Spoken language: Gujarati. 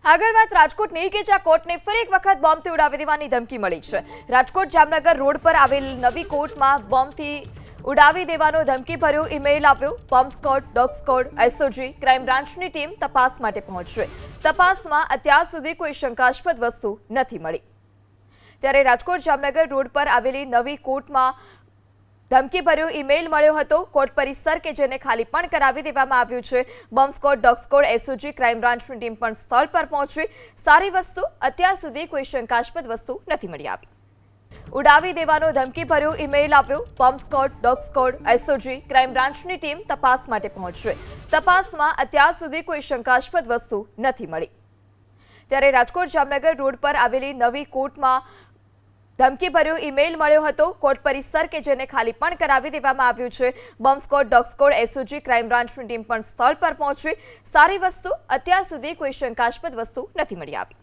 આગળ વાત રાજકોટની કે જ્યાં કોર્ટને ફરી એક વખત બોમ્બથી ઉડાવી દેવાની ધમકી મળી છે। રાજકોટ જામનગર રોડ પર આવેલ નવી કોર્ટમાં બોમ્બથી ઉડાવી દેવાનો ધમકીભર્યો ઈમેલ આવ્યો। Bomb squad, dog squad, SOG, crime બ્રાન્ચની ટીમ તપાસ માટે પહોંચશે। તપાસમાં અત્યાર સુધી કોઈ શંકાસ્પદ વસ્તુ નથી મળી। ત્યારે રાજકોટ જામનગર રોડ પર આવેલી નવી કોર્ટમાં ધમકીભર્યો ઈમેલ મળ્યો હતો। કોર્ટ પરિસર કે જેને ખાલી પણ કરાવી દેવામાં આવ્યું છે। Bomb squad, dog squad, SOG, crime બ્રાન્ચની ટીમ પણ સ્થળ પર પહોંચી। સારી વસ્તુ, અત્યાર સુધી કોઈ શંકાસ્પદ વસ્તુ નથી મળી આવી। ઉડાવી દેવાનો ધમકીભર્યો ઈમેલ આવ્યો। Bomb squad, dog squad, SOG, crime બ્રાન્ચની ટીમ તપાસ માટે પહોંચશે। તપાસમાં અત્યાર સુધી કોઈ શંકાસ્પદ વસ્તુ નથી મળી। ત્યારે રાજકોટ જામનગર રોડ પર આવેલી નવી કોર્ટમાં ધમકીભર્યો ઈમેલ મળ્યો હતો। કોર્ટ પરિસર કે જેને ખાલી પણ કરાવી દેવામાં આવ્યું છે। Bomb squad, dog squad, SOG, crime બ્રાન્ચની ટીમ પણ સ્થળ પર પહોંચી। સારી વસ્તુ, અત્યાર સુધી કોઈ શંકાસ્પદ વસ્તુ નથી મળી આવી।